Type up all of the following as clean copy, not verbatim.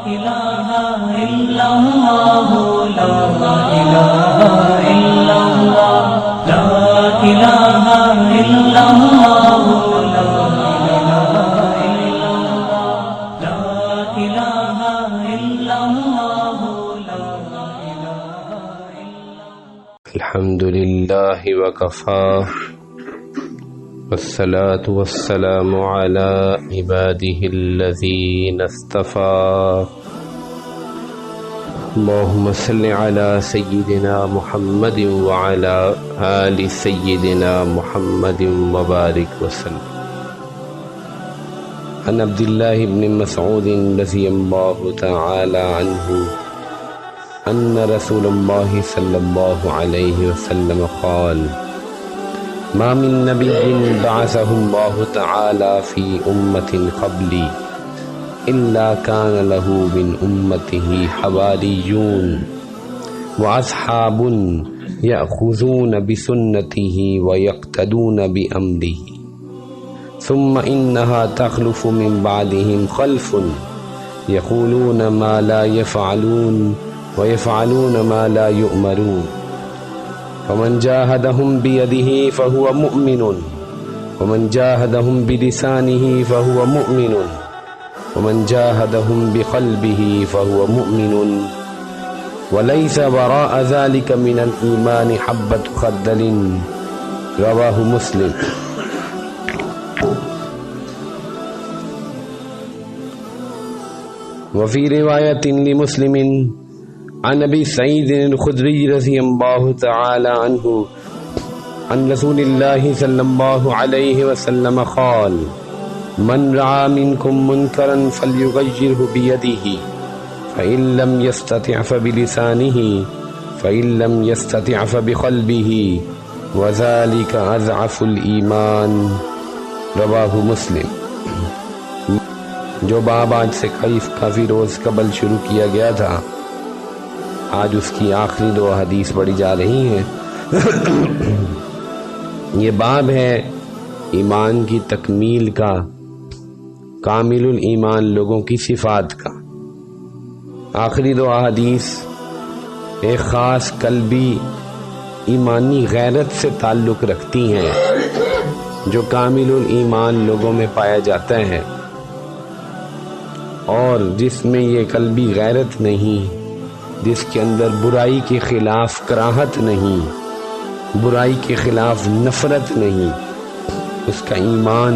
إله إلا الله لا إله إلا الله لا إله إلا الله لا إله إلا الله لا إله إلا الله لا إله إلا الله. الحمد لله وكفى والصلاة والسلام على عباده الذين اصطفى. اللهم صل على سيدنا محمد وعلى آل سيدنا محمد وبارك وسلم. عن عبد الله بن مسعود رضي الله تعالى عنه أن رسول الله صلى الله عليه وسلم قال: ما من نبي بعثه الله تعالى في أمة قبلي إلا كان له من أمته حواريون وأصحاب يأخذون بسنته ويقتدون بأمره، ثم إنها تخلف من بعدهم خلف يقولون ما لا يفعلون ويفعلون ما لا يؤمرون، فمن جاهدهم بيده فهو مؤمن، ومن جاهدهم بلسانه فهو مؤمن، ومن جاهدهم بقلبه فهو مؤمن، وليس وراء ذلك من الإيمان حبة خردل. رواه مسلم. وفي رواية لمسلم عن أبي سعيد الخدري رضي الله تعالى عنه عن رسول الله صلى الله عليه وسلم قال: من رأى منكم منكرا فليغيره بيده، فإن لم يستطع فبلسانه، فإن لم يستطع فبقلبه، وذلك أضعف الإيمان. رواه مسلم. جو باب آج سے کافی روز قبل شروع کیا گیا تھا، آج اس کی آخری 2 حدیث پڑھی جا رہی ہیں. یہ باب ہے ایمان کی تکمیل کا، کامل الایمان لوگوں کی صفات کا. آخری 2 حدیث ایک خاص قلبی ایمانی غیرت سے تعلق رکھتی ہیں جو کامل الایمان لوگوں میں پایا جاتا ہے، اور جس میں یہ قلبی غیرت نہیں، جس کے اندر برائی کے خلاف کراہت نہیں، برائی کے خلاف نفرت نہیں، اس کا ایمان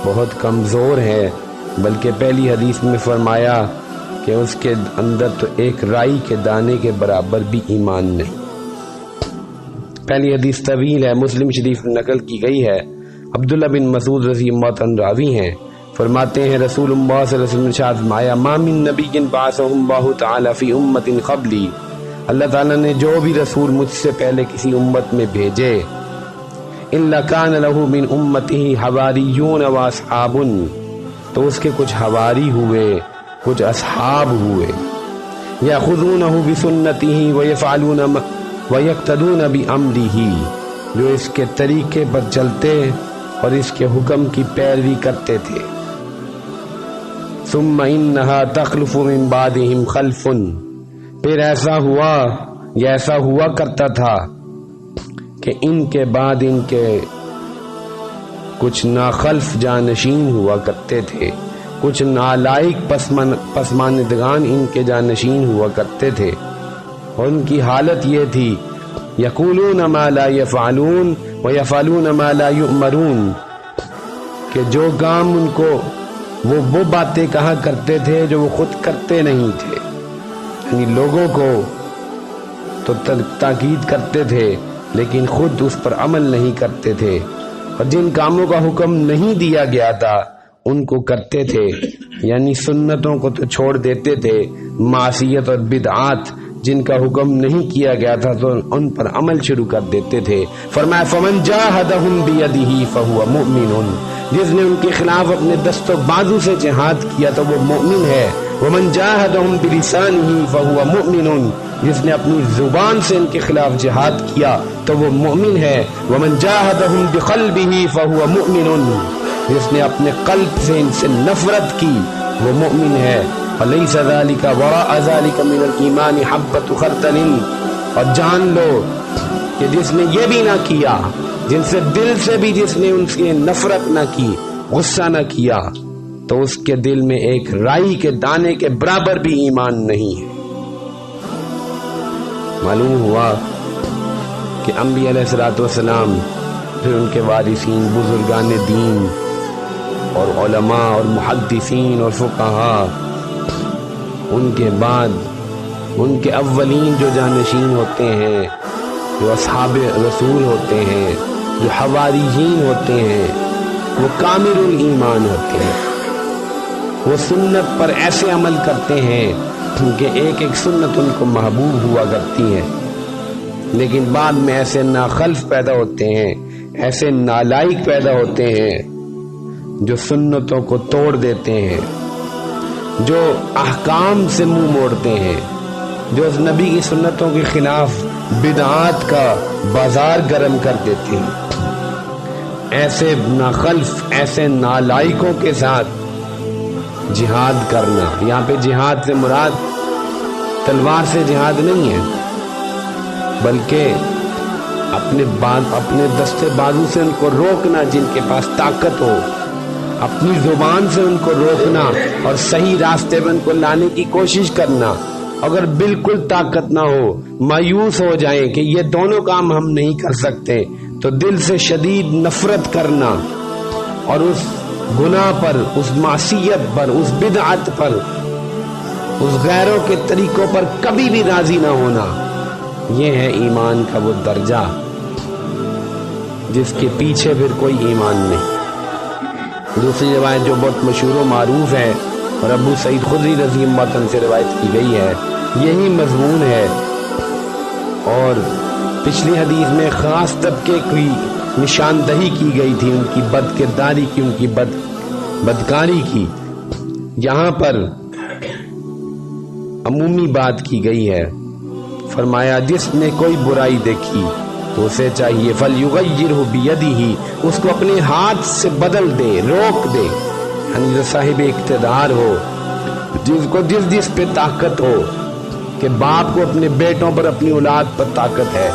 بہت کمزور ہے. بلکہ پہلی حدیث میں فرمایا کہ اس کے اندر تو ایک رائی کے دانے کے برابر بھی ایمان نہیں. پہلی حدیث طویل ہے، مسلم شریف نقل کی گئی ہے. عبداللہ بن مسعود رضی اللہ عنہ راوی ہیں، فرماتے ہیں رسول اللہ صلی اللہ علیہ وسلم نے ارشاد فرمایا: ما من نبی بعثہ اللہ تعالی فی امت قبلی، اللہ تعالیٰ نے جو بھی رسول مجھ سے پہلے کسی امت میں بھیجے، الا کان لہ من امتہ حواریون و اصحاب، تو اس کے کچھ حواری ہوئے، کچھ اصحاب ہوئے، یاخذونہ بسنتہ ویفعلون ویقتدون بامرہ، جو اس کے طریقے پر چلتے اور اس کے حکم کی پیروی کرتے تھے. ثم انہا تخلف من بعدہم خلف، پھر ایسا ہوا یا ایسا ہوا کرتا تھا کہ ان کے بعد ان کے کچھ ناخلف جانشین ہوا کرتے تھے، کچھ نالائق پسماندگان ان کے جانشین ہوا کرتے تھے، اور ان کی حالت یہ تھی: یقولون ما لا یفعلون ویفعلون ما لا یؤمرون، کہ جو کام ان کو وہ باتیں کہا کرتے تھے جو وہ خود کرتے نہیں تھے. یعنی لوگوں کو تو تاکید کرتے تھے لیکن خود اس پر عمل نہیں کرتے تھے، اور جن کاموں کا حکم نہیں دیا گیا تھا ان کو کرتے تھے. یعنی سنتوں کو تو چھوڑ دیتے تھے، معصیت اور بدعات جن کا حکم نہیں کیا گیا تھا تو ان پر عمل شروع کر دیتے تھے. فرمایا: فمن جاہدہم بیدہ فہو مؤمن، جس نے ان کے خلاف اپنے دست و بازو سے جہاد کیا تو وہ مومن ہے. ومن جاہدہم بلسانہ فہو مؤمن، جس نے اپنی زبان سے ان کے خلاف جہاد کیا تو وہ مومن ہے. ومن جاہدہم بقلبہ فہو مؤمن، جس نے اپنے قلب سے ان سے نفرت کی وہ مومن ہے. فلیس ذالک وراء ذالک من الایمان حبۃ خردل، اور جان لو کہ جس نے یہ بھی نہ کیا، جن سے دل سے بھی جس نے ان سے نفرت نہ کی، غصہ نہ کیا، تو اس کے دل میں ایک رائی کے دانے کے برابر بھی ایمان نہیں ہے۔ معلوم ہوا کہ انبیاء علیہ الصلوۃ والسلام، پھر ان کے وارثین بزرگان دین اور علماء اور محدثین اور فقہاء، ان کے بعد ان کے اولین جو جانشین ہوتے ہیں، جو اصحاب رسول ہوتے ہیں، جو حواریین ہوتے ہیں، وہ کامل الایمان ہوتے ہیں۔ وہ سنت پر ایسے عمل کرتے ہیں کہ ایک ایک سنت ان کو محبوب ہوا کرتی ہے، لیکن بعد میں ایسے ناخلف پیدا ہوتے ہیں، ایسے نالائق پیدا ہوتے ہیں جو سنتوں کو توڑ دیتے ہیں، جو احکام سے منہ موڑتے ہیں، جو اس نبی کی سنتوں کے خلاف بدعات کا بازار گرم کر دیتے ہیں۔ ایسے ناخلف، ایسے نالائقوں کے ساتھ جہاد کرنا، یہاں پہ جہاد سے مراد تلوار سے جہاد نہیں ہے، بلکہ اپنے دستے بازو سے ان کو روکنا، جن کے پاس طاقت ہو، اپنی زبان سے ان کو روکنا اور صحیح راستے میں ان کو لانے کی کوشش کرنا۔ اگر بالکل طاقت نہ ہو، مایوس ہو جائیں کہ یہ دونوں کام ہم نہیں کر سکتے، تو دل سے شدید نفرت کرنا اور اس گناہ پر، اس معصیت پر، اس بدعت پر، اس غیروں کے طریقوں پر کبھی بھی راضی نہ ہونا، یہ ہے ایمان کا وہ درجہ جس کے پیچھے پھر کوئی ایمان نہیں۔ دوسری روایت جو بہت مشہور و معروف ہے اور ابو سعید خدری رضی اللہ عنہ سے روایت کی گئی ہے، یہی مضمون ہے، اور پچھلی حدیث میں خاص طبقے کی نشاندہی کی گئی تھی، ان کی بد کرداری کی، ان کی بدکاری کی۔ یہاں پر عمومی بات کی گئی ہے، فرمایا جس نے کوئی برائی دیکھی تو اسے چاہیے فَلْيُغَيِّرْهُ بِيَدِهِ، اس کو اپنے ہاتھ سے بدل دے، روک دے، یعنی جو صاحب اقتدار ہو، جس کو جس پہ طاقت ہو، کہ باپ کو اپنے بیٹوں پر، اپنی اولاد پر طاقت ہے،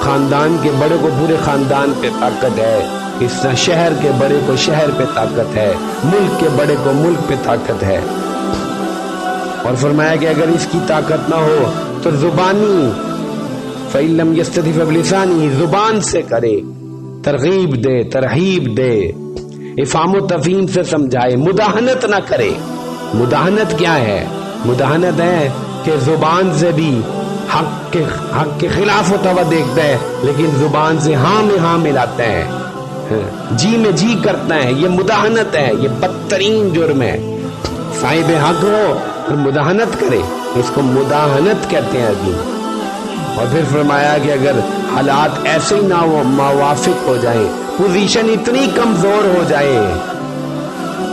خاندان کے بڑے کو پورے خاندان پہ طاقت ہے، اس طرح شہر کے بڑے کو شہر پہ طاقت ہے، ملک کے بڑے کو ملک پہ طاقت ہے۔ اور فرمایا کہ اگر اس کی طاقت نہ ہو تو زبانی فَإِن لَّمْ يَسْتَطِعْ فَبِلِسَانِهِ، زبان سے کرے، ترغیب دے، ترہیب دے، افہام و تفہیم سے سمجھائے، مداہنت نہ کرے۔ مداہنت کیا ہے؟ مداہنت ہے کہ زبان سے بھی حق کے خلاف ہوتا ہوا دیکھتا ہے، لیکن زبان سے ہاں میں ہاں ملاتا ہے، جی میں جی کرتا ہے، یہ مداہنت ہے، یہ بدترین جرم ہے۔ صاحب حق ہو اور مداہنت کرے، اس کو مداہنت کہتے ہیں ابھی۔ اور پھر فرمایا کہ اگر حالات ایسے ہی موافق ہو جائیں، پوزیشن اتنی کمزور ہو جائے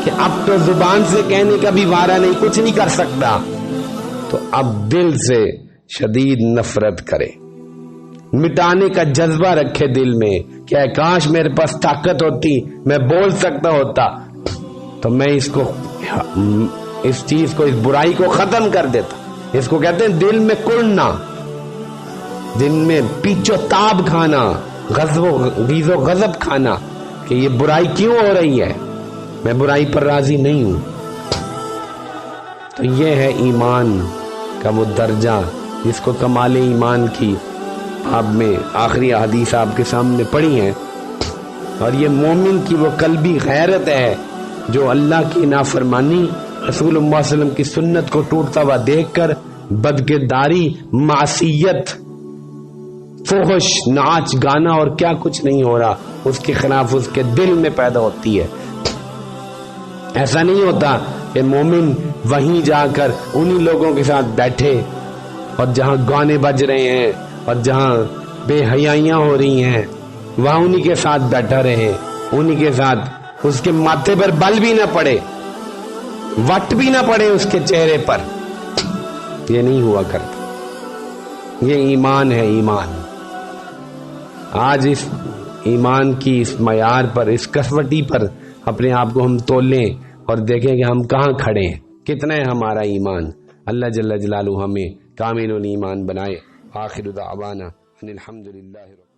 کہ اب تو زبان سے کہنے کا بھی وارہ نہیں، کچھ نہیں کر سکتا، تو اب دل سے شدید نفرت کرے، مٹانے کا جذبہ رکھے دل میں کہ اے کاش میرے پاس طاقت ہوتی، میں بول سکتا ہوتا تو میں اس چیز کو، اس برائی کو ختم کر دیتا۔ اس کو کہتے ہیں دل میں کڑنا، دل میں پیچو تاب کھانا، غیظ و غضب کھانا کہ یہ برائی کیوں ہو رہی ہے، میں برائی پر راضی نہیں ہوں۔ تو یہ ہے ایمان کا وہ درجہ جس کو کمال ایمان کی آپ میں آخری حدیث آپ کے سامنے پڑھی ہیں، اور یہ مومن کی وہ قلبی غیرت ہے جو اللہ کی نافرمانی، رسول اللہ صلی اللہ علیہ وسلم کی سنت کو ٹوٹتا ہوا دیکھ کر بدکرداری، معصیت، فحش، ناچ گانا اور کیا کچھ نہیں ہو رہا، اس کے خلاف اس کے دل میں پیدا ہوتی ہے۔ ایسا نہیں ہوتا کہ مومن وہیں جا کر انہی لوگوں کے ساتھ بیٹھے اور جہاں گانے بج رہے ہیں اور جہاں بے حیائیاں ہو رہی ہیں وہاں انہی کے ساتھ بیٹھا رہے، انہی کے ساتھ، اس کے ماتھے پر بل بھی نہ پڑے، وٹ بھی نہ پڑے اس کے چہرے پر۔ یہ نہیں ہوا کرتا، یہ ایمان ہے، ایمان۔ آج اس ایمان کی اس معیار پر، اس کسوٹی پر اپنے آپ کو ہم تولیں اور دیکھیں کہ ہم کہاں کھڑے ہیں، کتنا ہے ہمارا ایمان۔ اللہ جل جلالہ ہمیں کامل الایمان بنائے۔ آخر دعوانا ان الحمد للہ۔